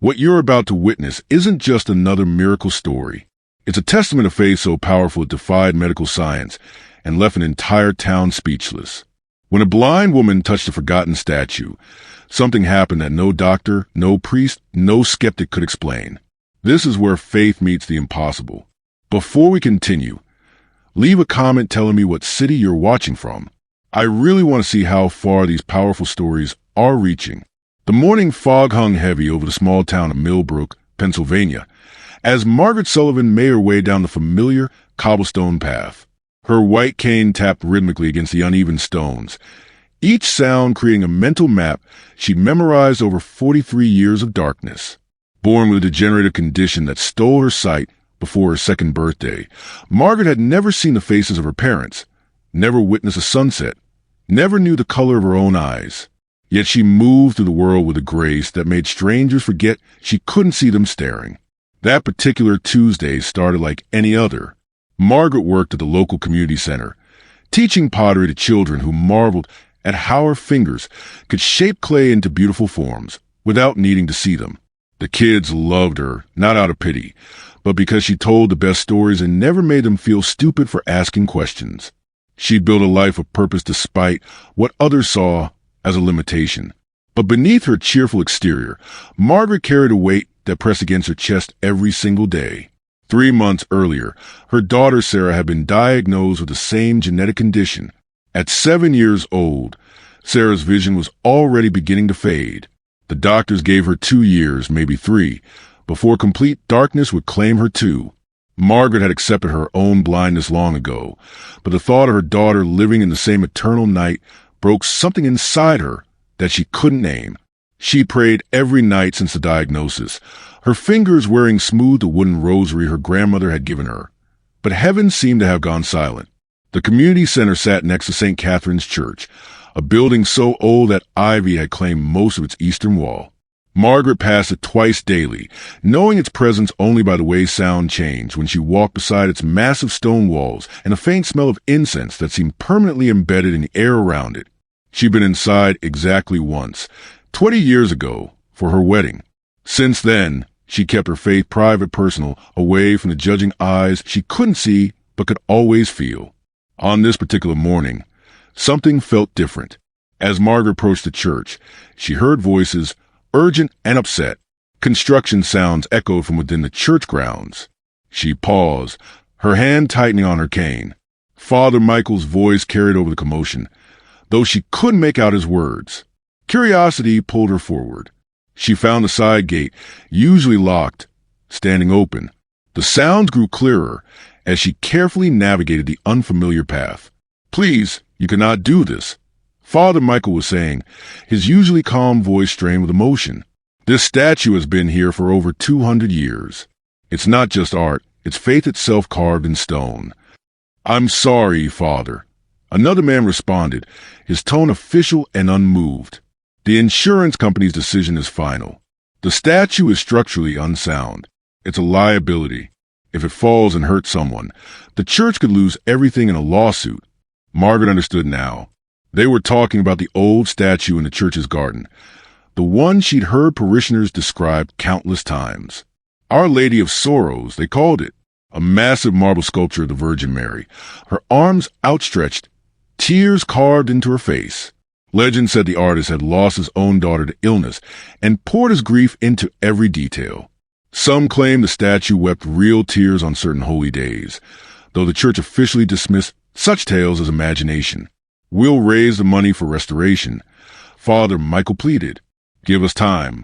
What you're about to witness isn't just another miracle story. It's a testament of faith so powerful it defied medical science and left an entire town speechless. When a blind woman touched a forgotten statue, something happened that no doctor, no priest, no skeptic could explain. This is where faith meets the impossible. Before we continue, leave a comment telling me what city you're watching from. I really want to see how far these powerful stories are reaching. The morning fog hung heavy over the small town of Millbrook, Pennsylvania, as Margaret Sullivan made her way down the familiar cobblestone path. Her white cane tapped rhythmically against the uneven stones, each sound creating a mental map she'd memorized over 43 years of darkness. Born with a degenerative condition that stole her sight before her second birthday, Margaret had never seen the faces of her parents, never witnessed a sunset, never knew the color of her own eyes. Yet she moved through the world with a grace that made strangers forget she couldn't see them staring. That particular Tuesday started like any other. Margaret worked at the local community center, teaching pottery to children who marveled at how her fingers could shape clay into beautiful forms without needing to see them. The kids loved her, not out of pity, but because she told the best stories and never made them feel stupid for asking questions. She'd built a life of purpose despite what others saw as a limitation. But beneath her cheerful exterior, Margaret carried a weight that pressed against her chest every single day. 3 months earlier, her daughter Sarah had been diagnosed with the same genetic condition. At 7 years old, Sarah's vision was already beginning to fade. The doctors gave her 2 years, maybe 3, before complete darkness would claim her too. Margaret had accepted her own blindness long ago, but the thought of her daughter living in the same eternal night broke something inside her that she couldn't name. She prayed every night since the diagnosis, her fingers wearing smooth the wooden rosary her grandmother had given her. But heaven seemed to have gone silent. The community center sat next to St. Catherine's Church, a building so old that ivy had claimed most of its eastern wall. Margaret passed it twice daily, knowing its presence only by the way sound changed when she walked beside its massive stone walls and a faint smell of incense that seemed permanently embedded in the air around it. She'd been inside exactly once, 20 years ago, for her wedding. Since then, she kept her faith private, personal, away from the judging eyes she couldn't see but could always feel. On this particular morning, something felt different. As Margaret approached the church, she heard voices, urgent and upset. Construction sounds echoed from within the church grounds. She paused, her hand tightening on her cane. Father Michael's voice carried over the commotion, though she couldn't make out his words. Curiosity pulled her forward. She found the side gate, usually locked, standing open. The sounds grew clearer as she carefully navigated the unfamiliar path. "Please, you cannot do this," Father Michael was saying, his usually calm voice strained with emotion. "This statue has been here for over 200 years. It's not just art, it's faith itself carved in stone." "I'm sorry, Father." Another man responded, his tone official and unmoved. "The insurance company's decision is final. The statue is structurally unsound. It's a liability. If it falls and hurts someone, the church could lose everything in a lawsuit." Margaret understood now. They were talking about the old statue in the church's garden, the one she'd heard parishioners describe countless times. Our Lady of Sorrows, they called it. A massive marble sculpture of the Virgin Mary, her arms outstretched, tears carved into her face. Legend said the artist had lost his own daughter to illness and poured his grief into every detail. Some claim the statue wept real tears on certain holy days, though the church officially dismissed such tales as imagination. "We'll raise the money for restoration," Father Michael pleaded. "Give us time."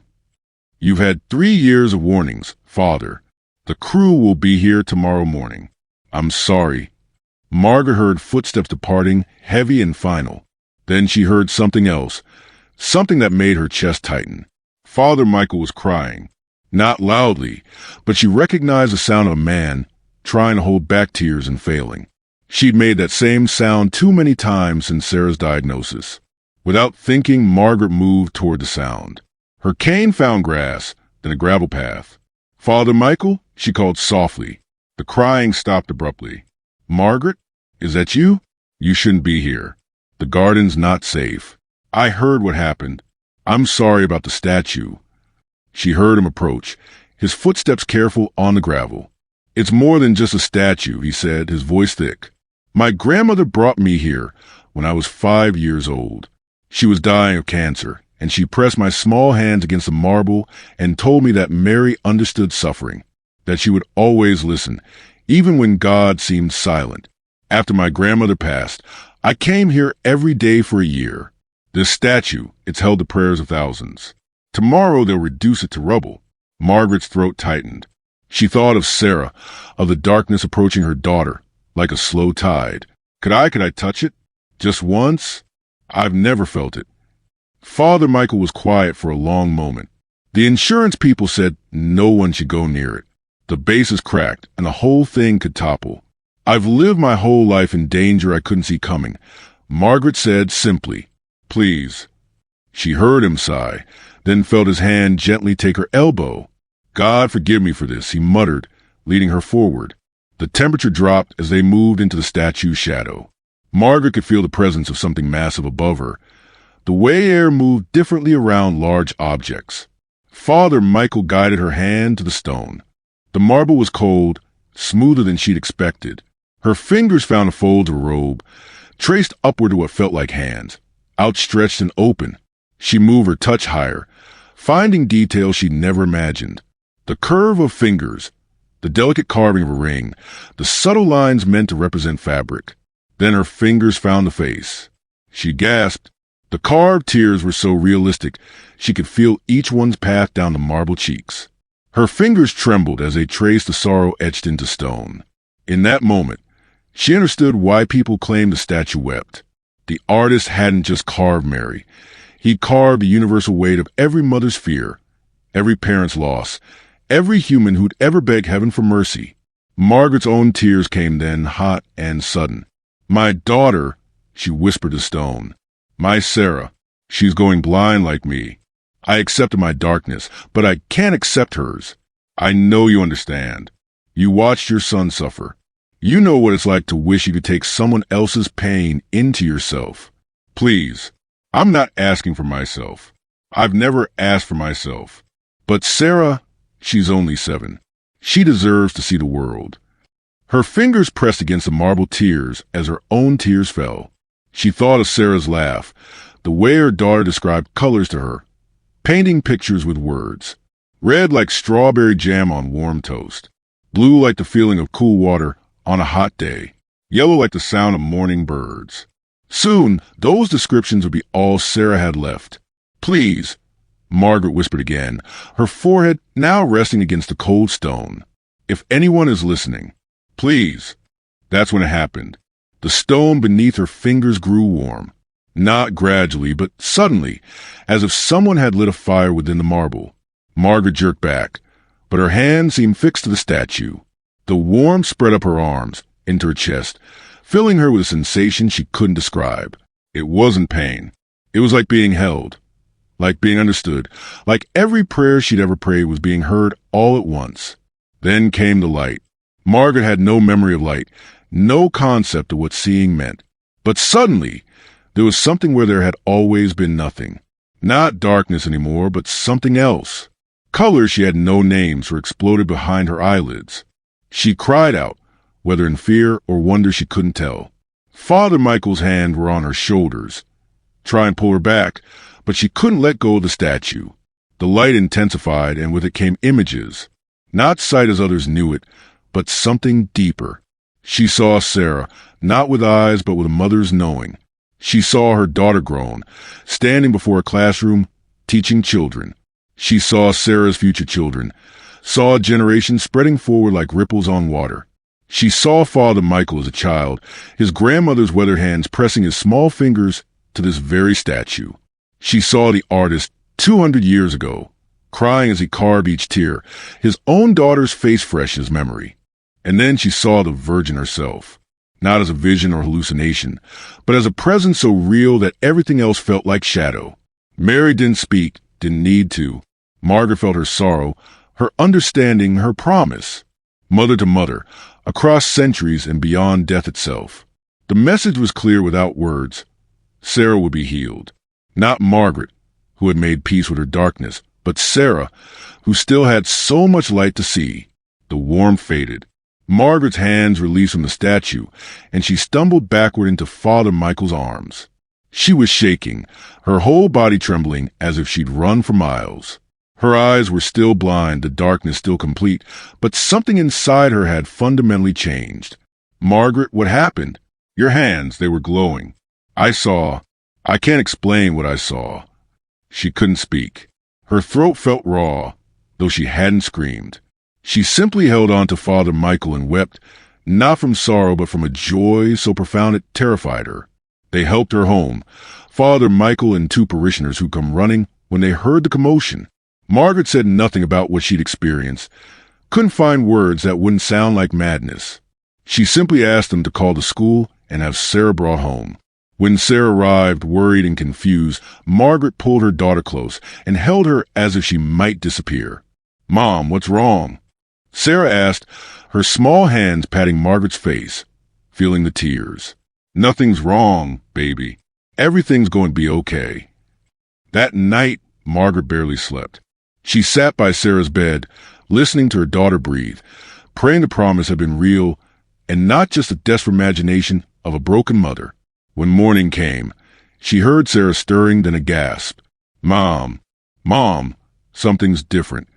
"You've had 3 years of warnings, Father. The crew will be here tomorrow morning." "I'm sorry." Margaret heard footsteps departing, heavy and final. Then she heard something else, something that made her chest tighten. Father Michael was crying. Not loudly, but she recognized the sound of a man trying to hold back tears and failing. She'd made that same sound too many times since Sarah's diagnosis. Without thinking, Margaret moved toward the sound. Her cane found grass, then a gravel path. "Father Michael?" she called softly. The crying stopped abruptly. "Margaret, is that you? You shouldn't be here. The garden's not safe. I heard what happened. I'm sorry about the statue." She heard him approach, his footsteps careful on the gravel. "It's more than just a statue," he said, his voice thick. "My grandmother brought me here when I was 5 years old. She was dying of cancer, and she pressed my small hands against the marble and told me that Mary understood suffering, that she would always listen, even when God seemed silent. After my grandmother passed, I came here every day for a year. This statue, it's held the prayers of thousands. Tomorrow they'll reduce it to rubble." Margaret's throat tightened. She thought of Sarah, of the darkness approaching her daughter, like a slow tide. Could I touch it? Just once? I've never felt it. Father Michael was quiet for a long moment. The insurance people said no one should go near it. The base is cracked, and the whole thing could topple. "I've lived my whole life in danger I couldn't see coming," Margaret said simply. "Please." She heard him sigh, then felt his hand gently take her elbow. "God forgive me for this," he muttered, leading her forward. The temperature dropped as they moved into the statue's shadow. Margaret could feel the presence of something massive above her. The way air moved differently around large objects. Father Michael guided her hand to the stone. The marble was cold, smoother than she'd expected. Her fingers found the folds of a robe, traced upward to what felt like hands, outstretched and open. She moved her touch higher, finding details she'd never imagined. The curve of fingers, the delicate carving of a ring, the subtle lines meant to represent fabric. Then her fingers found the face. She gasped. The carved tears were so realistic, she could feel each one's path down the marble cheeks. Her fingers trembled as they traced the sorrow etched into stone. In that moment, she understood why people claimed the statue wept. The artist hadn't just carved Mary. He carved the universal weight of every mother's fear, every parent's loss, every human who'd ever begged heaven for mercy. Margaret's own tears came then, hot and sudden. "My daughter," she whispered to stone. "My Sarah. She's going blind like me. I accepted my darkness, but I can't accept hers. I know you understand. You watched your son suffer. You know what it's like to wish you could take someone else's pain into yourself. Please, I'm not asking for myself. I've never asked for myself. But Sarah, she's only 7. She deserves to see the world." Her fingers pressed against the marble tears as her own tears fell. She thought of Sarah's laugh, the way her daughter described colors to her, painting pictures with words. Red like strawberry jam on warm toast. Blue like the feeling of cool water on a hot day. Yellow like the sound of morning birds. Soon, those descriptions would be all Sarah had left. "Please," Margaret whispered again, her forehead now resting against the cold stone. "If anyone is listening, please." That's when it happened. The stone beneath her fingers grew warm. Not gradually, but suddenly, as if someone had lit a fire within the marble. Margaret jerked back, but her hand seemed fixed to the statue. The warmth spread up her arms, into her chest, filling her with a sensation she couldn't describe. It wasn't pain. It was like being held, like being understood, like every prayer she'd ever prayed was being heard all at once. Then came the light. Margaret had no memory of light, no concept of what seeing meant. But suddenly, there was something where there had always been nothing. Not darkness anymore, but something else. Colors she had no names for exploded behind her eyelids. She cried out, whether in fear or wonder she couldn't tell. Father Michael's hands were on her shoulders, trying to pull her back, but she couldn't let go of the statue. The light intensified, and with it came images. Not sight as others knew it, but something deeper. She saw Sarah, not with eyes, but with a mother's knowing. She saw her daughter grown, standing before a classroom, teaching children. She saw Sarah's future children, saw a generation spreading forward like ripples on water. She saw Father Michael as a child, his grandmother's weathered hands pressing his small fingers to this very statue. She saw the artist 200 years ago, crying as he carved each tear, his own daughter's face fresh in his memory. And then she saw the Virgin herself, not as a vision or hallucination, but as a presence so real that everything else felt like shadow. Mary didn't speak, didn't need to. Margaret felt her sorrow, her understanding, her promise. Mother to mother, across centuries and beyond death itself. The message was clear without words. Sarah would be healed. Not Margaret, who had made peace with her darkness, But Sarah, who still had so much light to see, the warmth faded. Margaret's hands released from the statue, and she stumbled backward into Father Michael's arms. She was shaking, her whole body trembling as if she'd run for miles. Her eyes were still blind, the darkness still complete, but something inside her had fundamentally changed. "Margaret, what happened?" "Your hands, they were glowing. I can't explain what I saw." She couldn't speak. Her throat felt raw, though she hadn't screamed. She simply held on to Father Michael and wept, not from sorrow but from a joy so profound it terrified her. They helped her home, Father Michael and two parishioners who come running when they heard the commotion. Margaret said nothing about what she'd experienced, couldn't find words that wouldn't sound like madness. She simply asked them to call the school and have Sarah brought home. When Sarah arrived, worried and confused, Margaret pulled her daughter close and held her as if she might disappear. "Mom, what's wrong?" Sarah asked, her small hands patting Margaret's face, feeling the tears. "Nothing's wrong, baby. Everything's going to be okay." That night, Margaret barely slept. She sat by Sarah's bed, listening to her daughter breathe, praying the promise had been real and not just the desperate imagination of a broken mother. When morning came, she heard Sarah stirring, then a gasp. Mom, something's different."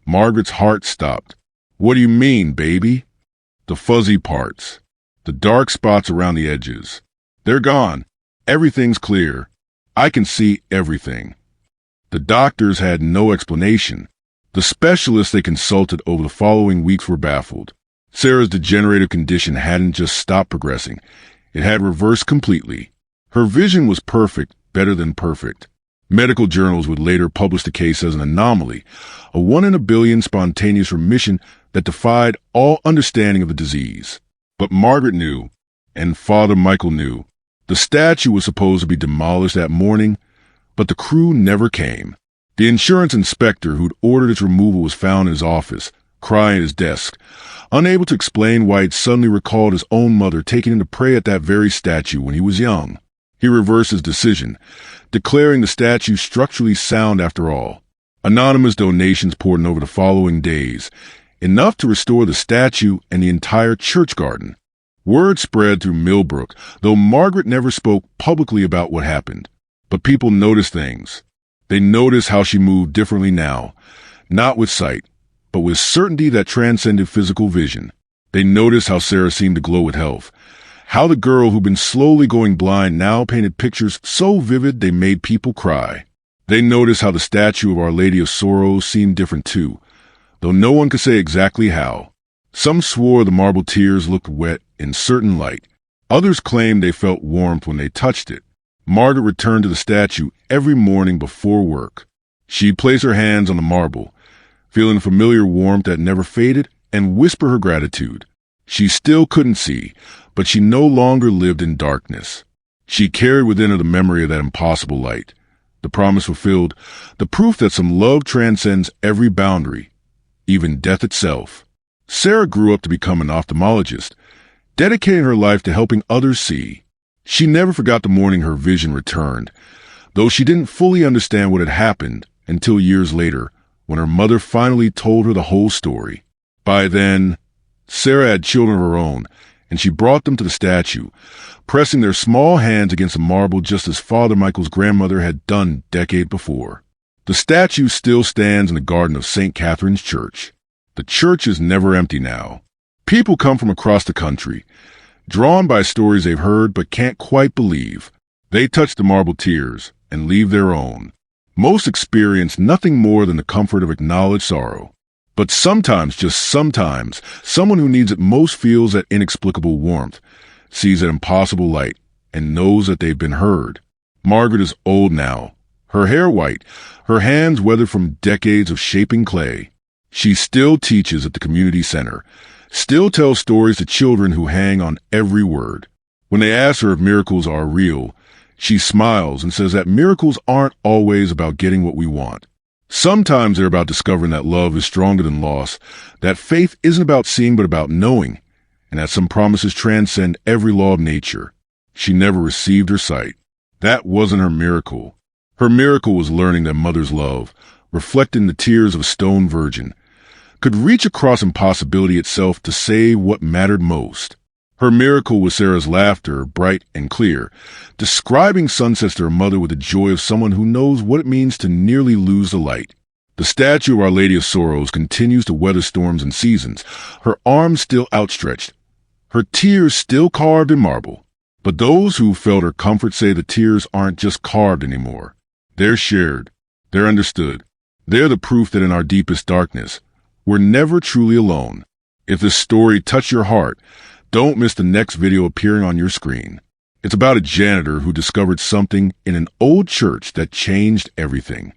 Margaret's heart stopped. "What do you mean, baby?" "The fuzzy parts. The dark spots around the edges. They're gone. Everything's clear. I can see everything." The doctors had no explanation. The specialists they consulted over the following weeks were baffled. Sarah's degenerative condition hadn't just stopped progressing. It had reversed completely. Her vision was perfect, better than perfect. Medical journals would later publish the case as an anomaly, a 1 in a billion spontaneous remission that defied all understanding of the disease. But Margaret knew, and Father Michael knew. The statue was supposed to be demolished that morning, but the crew never came. The insurance inspector who'd ordered its removal was found in his office, crying at his desk, unable to explain why he'd suddenly recalled his own mother taking him to pray at that very statue when he was young. He reversed his decision, declaring the statue structurally sound after all. Anonymous donations poured in over the following days, enough to restore the statue and the entire church garden. Word spread through Millbrook, though Margaret never spoke publicly about what happened. But people noticed things. They noticed how she moved differently now, not with sight, but with certainty that transcended physical vision. They noticed how Sarah seemed to glow with health, how the girl who'd been slowly going blind now painted pictures so vivid they made people cry. They noticed how the statue of Our Lady of Sorrows seemed different too, though no one could say exactly how. Some swore the marble tears looked wet in certain light. Others claimed they felt warmth when they touched it. Margaret returned to the statue every morning before work. She'd place her hands on the marble, feeling a familiar warmth that never faded, and whisper her gratitude. She still couldn't see, but she no longer lived in darkness. She carried within her the memory of that impossible light, the promise fulfilled, the proof that some love transcends every boundary, even death itself. Sarah grew up to become an ophthalmologist, dedicating her life to helping others see. She never forgot the morning her vision returned, though she didn't fully understand what had happened until years later, when her mother finally told her the whole story. By then, Sarah had children of her own, and she brought them to the statue, pressing their small hands against the marble just as Father Michael's grandmother had done a decade before. The statue still stands in the garden of St. Catherine's Church. The church is never empty now. People come from across the country, drawn by stories they've heard but can't quite believe. They touch the marble tears and leave their own. Most experience nothing more than the comfort of acknowledged sorrow. But sometimes, just sometimes, someone who needs it most feels that inexplicable warmth, sees that impossible light, and knows that they've been heard. Margaret is old now, her hair white, her hands weathered from decades of shaping clay. She still teaches at the community center, still tells stories to children who hang on every word. When they ask her if miracles are real, she smiles and says that miracles aren't always about getting what we want. Sometimes they're about discovering that love is stronger than loss, that faith isn't about seeing but about knowing, and that some promises transcend every law of nature. She never received her sight. That wasn't her miracle. Her miracle was learning that mothers love, reflecting the tears of a stone virgin, could reach across impossibility itself to save what mattered most. Her miracle was Sarah's laughter, bright and clear, describing sunsets to her mother with the joy of someone who knows what it means to nearly lose the light. The statue of Our Lady of Sorrows continues to weather storms and seasons, her arms still outstretched, her tears still carved in marble. But those who felt her comfort say the tears aren't just carved anymore. They're shared. They're understood. They're the proof that in our deepest darkness, we're never truly alone. If this story touched your heart, don't miss the next video appearing on your screen. It's about a janitor who discovered something in an old church that changed everything.